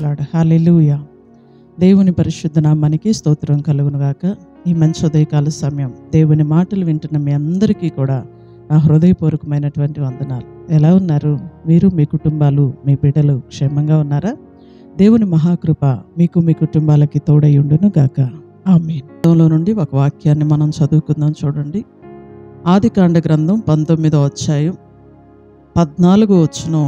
Lord. హల్లెలూయా. దేవుని పరిశుద్ధ నామానికి స్తోత్రం కలుగును గాక. ఈ మంచి ఉదయకాల సమయం దేవుని మాటలు వింటున్న మీ అందరికీ కూడా నా హృదయపూర్వకమైనటువంటి వందనాలు. ఎలా ఉన్నారు? మీరు, మీ కుటుంబాలు, మీ బిడ్డలు క్షేమంగా ఉన్నారా? దేవుని మహాకృప మీకు, మీ కుటుంబాలకి తోడై ఉండును గాక. ఆమేన్. లో నుండి ఒక వాక్యాన్ని మనం చదువుకుందాం. చూడండి, ఆదికాండ గ్రంథం 19వ అధ్యాయం 14వ వచనం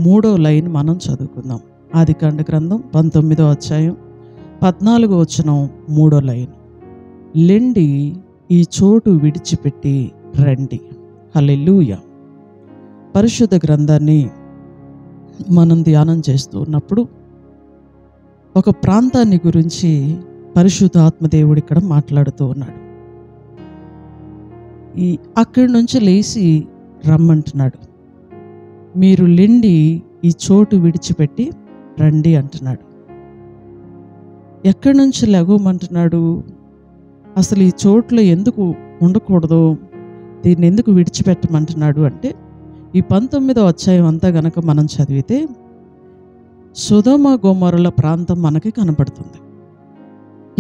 3వ లైన్ మనం చదువుకుందాం. ఆదికాండ గ్రంథం 19వ అధ్యాయం 14వ వచనం 3వ లైన్. లెండి, ఈ చోటు విడిచిపెట్టి రండి. హల్లెలూయా. పరిశుద్ధ గ్రంథాన్ని మనం ధ్యానం చేస్తూ ఉన్నప్పుడు ఒక ప్రాంతాన్ని గురించి పరిశుద్ధ ఆత్మదేవుడు ఇక్కడ మాట్లాడుతూ ఉన్నాడు. అక్కడి నుంచి లేచి రమ్మంటున్నాడు. మీరు లెండి, ఈ చోటు విడిచిపెట్టి రండి అంటున్నాడు. ఎక్కడి నుంచి లెగవమంటున్నాడు? అసలు ఈ చోట్లో ఎందుకు ఉండకూడదు, దీన్ని ఎందుకు విడిచిపెట్టమంటున్నాడు అంటే, ఈ 19వ అధ్యాయం అంతా గనక మనం చదివితే సొదొమ గొమొర్రా ప్రాంతం మనకి కనపడుతుంది.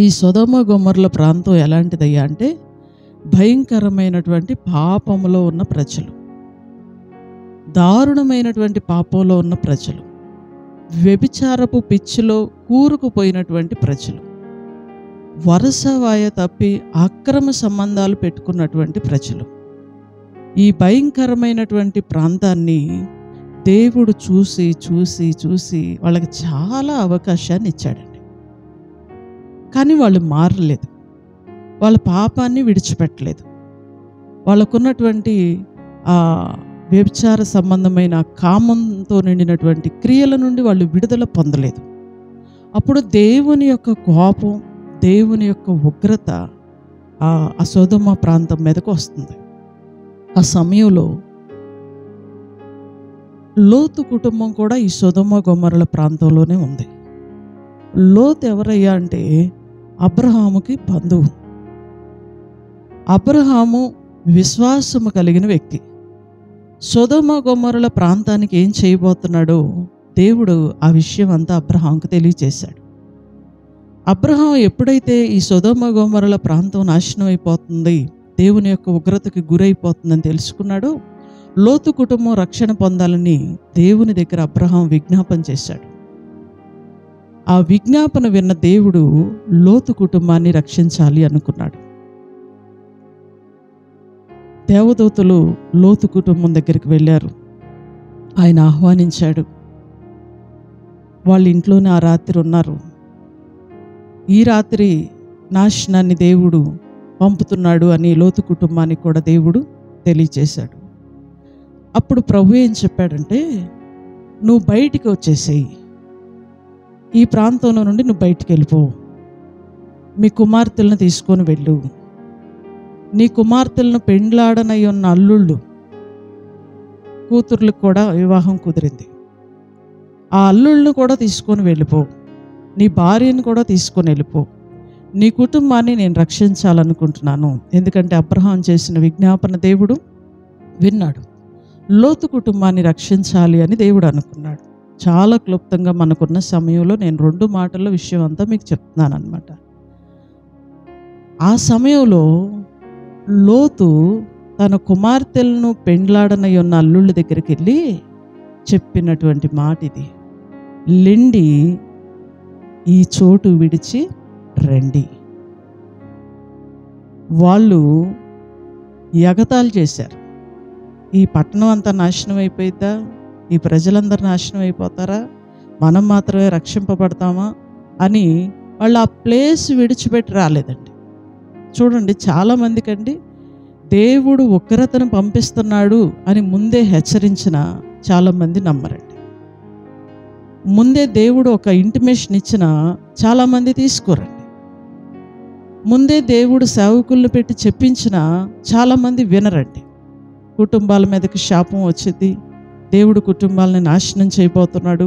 ఈ సొదొమ గొమొర్రా ప్రాంతం ఎలాంటిదయ్యా అంటే, భయంకరమైనటువంటి పాపములో ఉన్న ప్రజలు, దారుణమైనటువంటి పాపంలో ఉన్న ప్రజలు, వ్యభిచారపు పిచ్చిలో కూరుకుపోయినటువంటి ప్రజలు, వరసవాయ తప్పి అక్రమ సంబంధాలు పెట్టుకున్నటువంటి ప్రజలు. ఈ భయంకరమైనటువంటి ప్రాంతాన్ని దేవుడు చూసి చూసి చూసి వాళ్ళకి చాలా అవకాశాన్ని ఇచ్చాడండి. కానీ వాళ్ళు మారలేదు, వాళ్ళ పాపాన్ని విడిచిపెట్టలేదు, వాళ్ళకున్నటువంటి ఆ వ్యభిచార సంబంధమైన కామంతో నిండినటువంటి క్రియల నుండి వాళ్ళు విడుదల పొందలేదు. అప్పుడు దేవుని యొక్క కోపం, దేవుని యొక్క ఉగ్రత ఆ సొదొమ ప్రాంతం మీదకు వస్తుంది. ఆ సమయంలో లోతు కుటుంబం కూడా ఈ సొదొమ గొమొర్రా ప్రాంతంలోనే ఉంది. లోతు ఎవరయ్యా అంటే అబ్రహాముకి బంధువు. అబ్రహాము విశ్వాసము కలిగిన వ్యక్తి. సొదొమ గొమొర్రా ప్రాంతానికి ఏం చేయబోతున్నాడో దేవుడు ఆ విషయం అంతా అబ్రహాంకు తెలియచేశాడు. అబ్రహాం ఎప్పుడైతే ఈ సొదొమ గొమొర్రా ప్రాంతం నాశనం అయిపోతుంది, దేవుని యొక్క ఉగ్రతకి గురైపోతుందని తెలుసుకున్నాడో, లోతు కుటుంబం రక్షణ పొందాలని దేవుని దగ్గర అబ్రహాం విజ్ఞాపన చేశాడు. ఆ విజ్ఞాపన విన్న దేవుడు లోతు కుటుంబాన్ని రక్షించాలి అనుకున్నాడు. దేవదూతలు లోతు కుటుంబం దగ్గరికి వెళ్ళారు. ఆయన ఆహ్వానించాడు. వాళ్ళ ఇంట్లోనే ఆ రాత్రి ఉన్నారు. ఈ రాత్రి నాశనాన్ని దేవుడు పంపుతున్నాడు అని లోతు కుటుంబానికి కూడా దేవుడు తెలియచేశాడు. అప్పుడు ప్రభు ఏం చెప్పాడంటే, నువ్వు బయటికి వచ్చేసేయి, ఈ ప్రాంతంలో నుండి నువ్వు బయటికి వెళ్ళిపో, మీ కుమార్తెలను తీసుకొని వెళ్ళు, నీ కుమార్తెలను పెండ్లాడనై ఉన్న అల్లుళ్ళు కూతుర్లకు కూడా వివాహం కుదిరింది, ఆ అల్లుళ్ళను కూడా తీసుకొని వెళ్ళిపో, నీ భార్యను కూడా తీసుకొని వెళ్ళిపో, నీ కుటుంబాన్ని నేను రక్షించాలనుకుంటున్నాను. ఎందుకంటే అబ్రహాం చేసిన విజ్ఞాపన దేవుడు విన్నాడు. లోతు కుటుంబాన్ని రక్షించాలి అని దేవుడు అనుకున్నాడు. చాలా క్లుప్తంగా మనకున్న సమయంలో నేను 2 మాటల్లో విషయం అంతా మీకు చెప్తున్నాను అనమాట. ఆ సమయంలో లోతు తన కుమార్తెలను పెండ్లాడనై ఉన్న అల్లుళ్ళ దగ్గరికి వెళ్ళి చెప్పినటువంటి మాట ఇది: లెండి, ఈ చోటు విడిచి రండి. వాళ్ళు ఎగతాళి చేశారు. ఈ పట్టణం అంతా నాశనం అయిపోయిద్దా? ఈ ప్రజలందరూ నాశనం అయిపోతారా? మనం మాత్రమే రక్షింపబడతామా అని వాళ్ళు ఆ ప్లేస్ విడిచిపెట్టి రాలేదండి. చూడండి, చాలామందికండి దేవుడు ఉగ్రతను పంపిస్తున్నాడు అని ముందే హెచ్చరించిన చాలామంది నమ్మరండి. ముందే దేవుడు ఒక ఇంటిమేషన్ ఇచ్చిన చాలామంది తీసుకోరండి. ముందే దేవుడు సేవకులను పెట్టి చెప్పించిన చాలామంది వినరండి. కుటుంబాల మీదకి శాపం వచ్చింది, దేవుడు కుటుంబాలని నాశనం చేయబోతున్నాడు,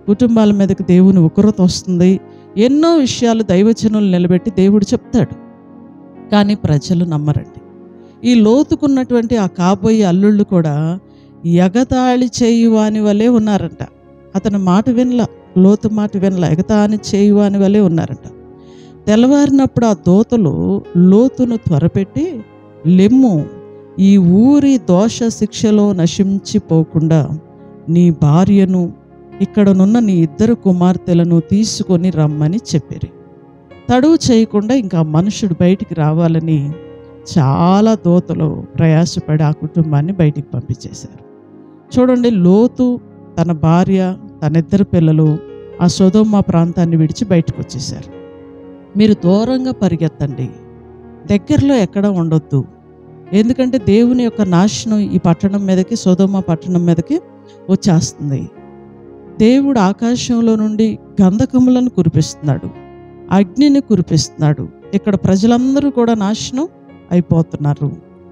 కుటుంబాల మీదకి దేవుని ఉగ్రత వస్తుంది, ఎన్నో విషయాలు దైవజనులు నిలబెట్టి దేవుడు చెప్తాడు. కానీ ప్రజలు నమ్మరండి. ఈ లోతుకున్నటువంటి ఆ కాబోయే అల్లుళ్ళు కూడా ఎగతాళి చేయువాని వలె ఉన్నారంట. అతని మాట వినలా లోతు మాట వినలా, ఎగతాళి చేయువాని వలె ఉన్నారంట. తెల్లవారినప్పుడు ఆ దూతలు లోతును త్వరపెట్టి, లెమ్ము, ఈ ఊరి దోష శిక్షలో నశించిపోకుండా నీ భార్యను ఇక్కడనున్న నీ 2 కుమార్తెలను తీసుకొని రమ్మని చెప్పిరి. తడువు చేయకుండా ఇంకా మనుషుడు బయటికి రావాలని చాలా దూతలు ప్రయాసపడి ఆ కుటుంబాన్ని బయటికి పంపించేశారు. చూడండి, లోతు, తన భార్య, తన 2 పిల్లలు ఆ సొదొమ ప్రాంతాన్ని విడిచి బయటకు వచ్చేసారు. మీరు దూరంగా పరిగెత్తండి, దగ్గరలో ఎక్కడ ఉండొద్దు. ఎందుకంటే దేవుని యొక్క నాశనం ఈ పట్టణం మీదకి, సొదొమ పట్టణం మీదకి వచ్చేస్తుంది. దేవుడు ఆకాశంలో నుండి గంధకములను కురిపిస్తున్నాడు, అగ్నిని కురిపిస్తున్నాడు. ఇక్కడ ప్రజలందరూ కూడా నాశనం అయిపోతున్నారు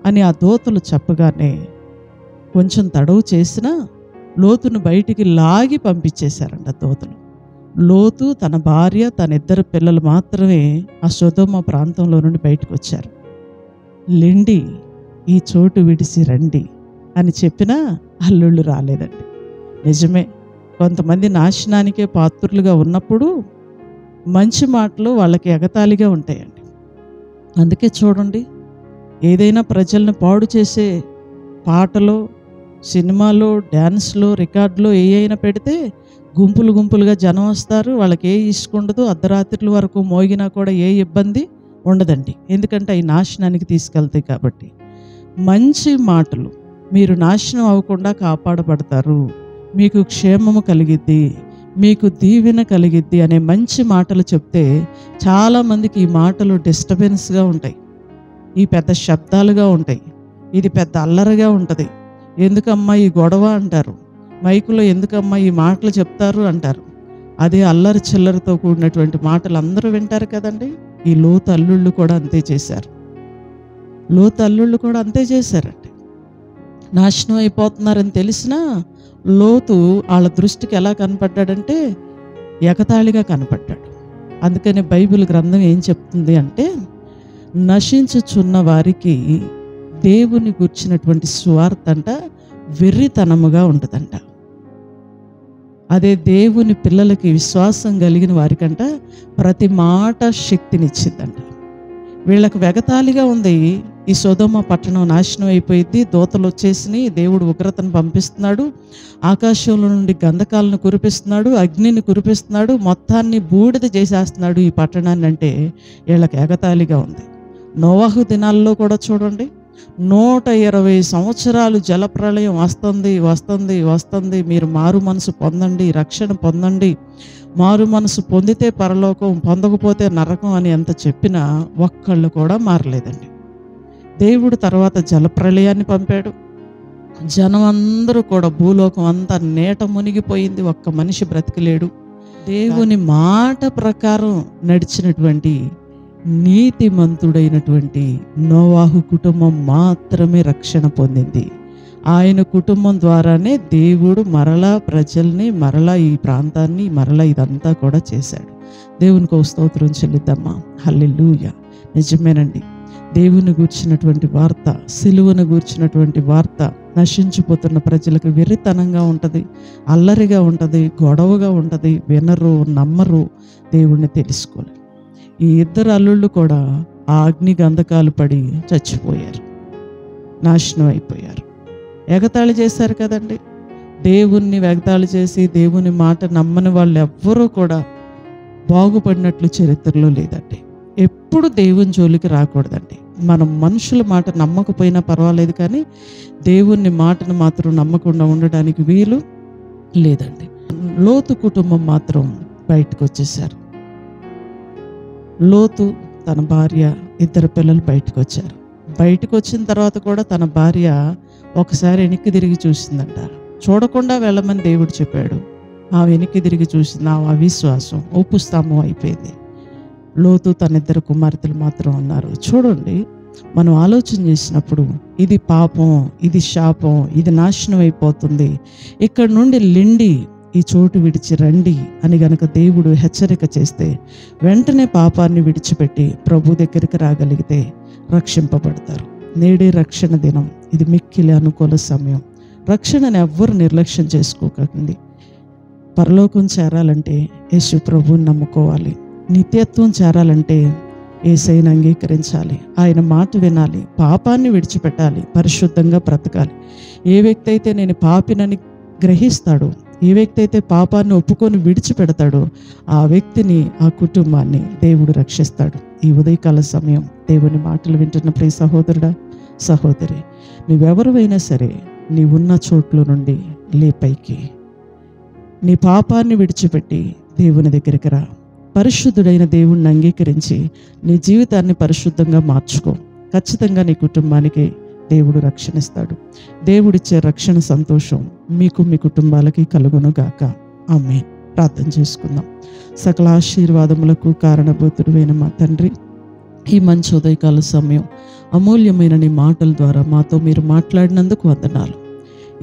అని ఆ దూతలు చెప్పగానే కొంచెం తడవు చేసినా లోతును బయటికి లాగి పంపించేశారంట దూతలు. లోతు, తన భార్య, తన 2 పిల్లలు మాత్రమే ఆ సొదొమ ప్రాంతంలో నుండి బయటకు వచ్చారు. లెండి, ఈ చోటు విడిచి రండి అని చెప్పినా అల్లుళ్ళు రాలేదండి. నిజమే, కొంతమంది నాశనానికే పాత్రులుగా ఉన్నప్పుడు మంచి మాటలు వాళ్ళకి ఎగతాళిగా ఉంటాయండి. అందుకే చూడండి, ఏదైనా ప్రజల్ని పాడు చేసే పాటలో, సినిమాలో, డ్యాన్స్లో, రికార్డులో ఏ అయినా పెడితే గుంపులు గుంపులుగా జనం వస్తారు. వాళ్ళకి ఏ ఇసుకుండదు, అర్ధరాత్రుల వరకు మోగినా కూడా ఏ ఇబ్బంది ఉండదండి. ఎందుకంటే అవి నాశనానికి తీసుకెళ్తాయి కాబట్టి. మంచి మాటలు, మీరు నాశనం అవ్వకుండా కాపాడబడతారు, మీకు క్షేమము కలిగిద్ది, మీకు దీవెన కలిగిద్ది అనే మంచి మాటలు చెప్తే చాలామందికి ఈ మాటలు డిస్టర్బెన్స్గా ఉంటాయి, ఈ పెద్ద శబ్దాలుగా ఉంటాయి, ఇది పెద్ద అల్లరిగా ఉంటుంది. ఎందుకమ్మా ఈ గొడవ అంటారు, మైకులో ఎందుకమ్మా ఈ మాటలు చెప్తారు అంటారు. అదే అల్లరి చిల్లరితో కూడినటువంటి మాటలు అందరూ వింటారు కదండి. ఈ లోతు అల్లుళ్ళు కూడా అంతే చేశారు. లోతు అల్లుళ్ళు కూడా అంతే చేశారండి. నాశనం అయిపోతున్నారని తెలిసినా లోతు వాళ్ళ దృష్టికి ఎలా కనపడ్డాడంటే ఎగతాళిగా కనపడ్డాడు. అందుకని బైబిల్ గ్రంథం ఏం చెప్తుంది అంటే, నశించుచున్న వారికి దేవుని గుర్చినటువంటి సువార్త అంట వెర్రితనముగా ఉంటుందంట. అదే దేవుని పిల్లలకి, విశ్వాసం కలిగిన వారికంట ప్రతి మాట శక్తినిచ్చిందంట. వీళ్ళకు వెగతాళిగా ఉంది, ఈ సొదొమ పట్టణం నాశనం అయిపోయింది, దూతలు వచ్చేసినాయి, దేవుడు ఉగ్రతను పంపిస్తున్నాడు, ఆకాశంలో నుండి గంధకాలను కురిపిస్తున్నాడు, అగ్నిని కురిపిస్తున్నాడు, మొత్తాన్ని బూడిద చేసేస్తున్నాడు ఈ పట్టణాన్ని అంటే వీళ్ళకి ఎగతాళిగా ఉంది. నోవాహు దినాల్లో కూడా చూడండి, 120 సంవత్సరాలు జలప్రళయం వస్తుంది వస్తుంది వస్తుంది, మీరు మారు మనసు పొందండి, రక్షణ పొందండి, మారు మనసు పొందితే పరలోకం, పొందకపోతే నరకం అని ఎంత చెప్పినా ఒక్కళ్ళు కూడా మారలేదండి. దేవుడు తర్వాత జలప్రళయాన్ని పంపాడు. జనం అందరూ కూడా, భూలోకం అంతా నీట మునిగిపోయింది, ఒక్క మనిషి బ్రతికలేడు. దేవుని మాట ప్రకారం నడిచినటువంటి నీతిమంతుడైనటువంటి నోవాహు కుటుంబం మాత్రమే రక్షణ పొందింది. ఆయన కుటుంబం ద్వారానే దేవుడు మరలా ప్రజల్ని, మరలా ఈ ప్రాంతాన్ని, మరలా ఇదంతా కూడా చేశాడు. దేవునికి స్తోత్రం చెల్లిద్దామా. హల్లెలూయా. నిజమేనండి, దేవుని గూర్చినటువంటి వార్త, సిలువను గూర్చినటువంటి వార్త నశించిపోతున్న ప్రజలకు వెర్రితనంగా ఉంటుంది, అల్లరిగా ఉంటుంది, గొడవగా ఉంటుంది, వినరు, నమ్మరు, దేవుణ్ణి తెలుసుకోలేరు. ఈ 2 అల్లుళ్ళు కూడా ఆ అగ్ని గంధకాలు పడి చచ్చిపోయారు, నాశనం అయిపోయారు. ఎగతాళి చేశారు కదండి. దేవుణ్ణి ఎగతాళి చేసి దేవుని మాట నమ్మని వాళ్ళు ఎవ్వరూ కూడా బాగుపడినట్లు చరిత్రలో లేదండి. ఎప్పుడు దేవుని జోలికి రాకూడదండి. మనం మనుషుల మాట నమ్మకపోయినా పర్వాలేదు, కానీ దేవుని మాటను మాత్రం నమ్మకుండా ఉండడానికి వీలు లేదండి. లోతు కుటుంబం మాత్రం బయటకు వచ్చేసారు. లోతు, తన భార్య, 2 పిల్లలు బయటకు వచ్చారు. బయటకు వచ్చిన తర్వాత కూడా తన భార్య ఒకసారి వెనక్కి తిరిగి చూసిందంట. చూడకుండా వెళ్ళమని దేవుడు చెప్పాడు. ఆ వెనక్కి తిరిగి చూసింది. ఆ అవిశ్వాసం ఉప్పుస్తంభం అయిపోయింది. లోతు, తన 2 కుమార్తెలు మాత్రం ఉన్నారు. చూడండి, మనం ఆలోచన చేసినప్పుడు ఇది పాపం, ఇది శాపం, ఇది నాశనం అయిపోతుంది, ఇక్కడ నుండి లెండి, ఈ చోటు విడిచి రండి అని గనక దేవుడు హెచ్చరిక చేస్తే వెంటనే పాపాన్ని విడిచిపెట్టి ప్రభు దగ్గరికి రాగలిగితే రక్షింపబడతారు. నేడే రక్షణ దినం. ఇది మిక్కిలి అనుకూల సమయం. రక్షణను ఎవ్వరు నిర్లక్ష్యం చేసుకోకండి. పరలోకం చేరాలంటే యేసు ప్రభువుని నమ్ముకోవాలి. నిత్యత్వం చేరాలంటే యేసయ్యను అంగీకరించాలి. ఆయన మాట వినాలి. పాపాన్ని విడిచిపెట్టాలి. పరిశుద్ధంగా బ్రతకాలి. ఏ వ్యక్తి అయితే నేను పాపినని గ్రహిస్తాడో, ఏ వ్యక్తి అయితే పాపాన్ని ఒప్పుకొని విడిచిపెడతాడో ఆ వ్యక్తిని, ఆ కుటుంబాన్ని దేవుడు రక్షిస్తాడు. ఈ ఉదయకాల సమయం దేవుని మాటలు వింటున్న ప్రియ సహోదరుడా, సహోదరి, నువ్వెవరివైనా సరే నీవున్న చోట్ల నుండి లేపైకి నీ పాపాన్ని విడిచిపెట్టి దేవుని దగ్గరికి రా. పరిశుద్ధుడైన దేవుణ్ణి అంగీకరించి నీ జీవితాన్ని పరిశుద్ధంగా మార్చుకో. ఖచ్చితంగా నీ కుటుంబానికి దేవుడు రక్షణిస్తాడు. దేవుడిచ్చే రక్షణ సంతోషం మీకు, మీ కుటుంబాలకి కలుగును గాక. ఆమేన్. ప్రార్థన చేసుకుందాం. సకల ఆశీర్వాదములకు కారణభూతుడైన మా తండ్రి, ఈ మంచి ఉదయకాల సమయం అమూల్యమైన నీ మాటల ద్వారా మాతో మీరు మాట్లాడినందుకు వందనాలు.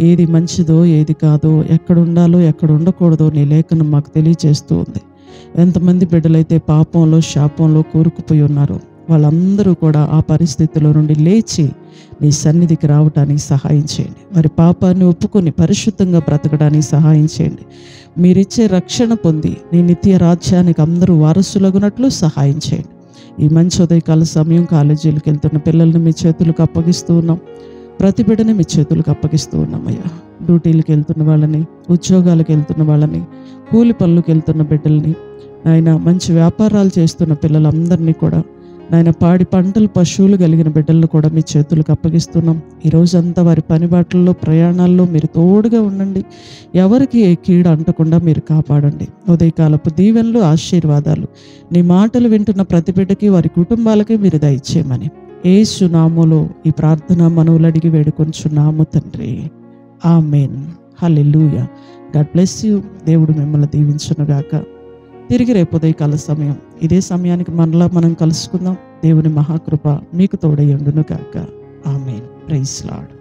ఏది మంచిదో ఏది కాదో, ఎక్కడ ఉండాలో ఎక్కడ ఉండకూడదో నీ లేఖనం మాకు తెలియజేస్తూ ఉంది. ఎంతమంది బిడ్డలైతే పాపంలో, శాపంలో కూరుకుపోయి ఉన్నారో వాళ్ళందరూ కూడా ఆ పరిస్థితిలో నుండి లేచి నీ సన్నిధికి రావడానికి సహాయం చేయండి. వారి పాపాన్ని ఒప్పుకొని పరిశుద్ధంగా బ్రతకడానికి సహాయం చేయండి. మీరిచ్చే రక్షణ పొంది నీ నిత్య రాజ్యానికి అందరూ వారసులగునట్లు సహాయం చేయండి. ఈ మంచి ఉదయకాల సమయం కాలేజీలకు వెళ్తున్న పిల్లల్ని మీ చేతులకు అప్పగిస్తూ ఉన్నాం. ప్రతి బిడ్డని మీ చేతులకు అప్పగిస్తూ ఉన్నామయ్యా. డ్యూటీలకు వెళ్తున్న వాళ్ళని, ఉద్యోగాలకు వెళ్తున్న వాళ్ళని, కూలి పనులకు వెళ్తున్న బిడ్డల్ని, ఆయన మంచి వ్యాపారాలు చేస్తున్న పిల్లలందరినీ కూడా, నాయన పాడి పంటలు, పశువులు కలిగిన బిడ్డలను కూడా మీ చేతులకు అప్పగిస్తున్నాం. ఈరోజంతా వారి పని బాటల్లో, ప్రయాణాల్లో మీరు తోడుగా ఉండండి. ఎవరికి ఏ కీడు అంటకుండా మీరు కాపాడండి. ఉదయకాలపు దీవెనలు, ఆశీర్వాదాలు నీ మాటలు వింటున్న ప్రతి బిడ్డకి, వారి కుటుంబాలకి మీరు దయచేయమని యేసు నామములో ఈ ప్రార్థన మనవులు అడిగి వేడుకొంచున్నాము తండ్రి. ఆమేన్. హల్లెలూయా. God bless you. దేవుడు మిమ్మల్ని దీవించునుగాక. తిరిగి రేపు ఉదయకాల సమయం ఇదే సమయానికి మనలా మనం కలుసుకుందాం. దేవుని మహాకృప మీకు తోడై ఉండును గాక. ఆమేన్. Praise lord.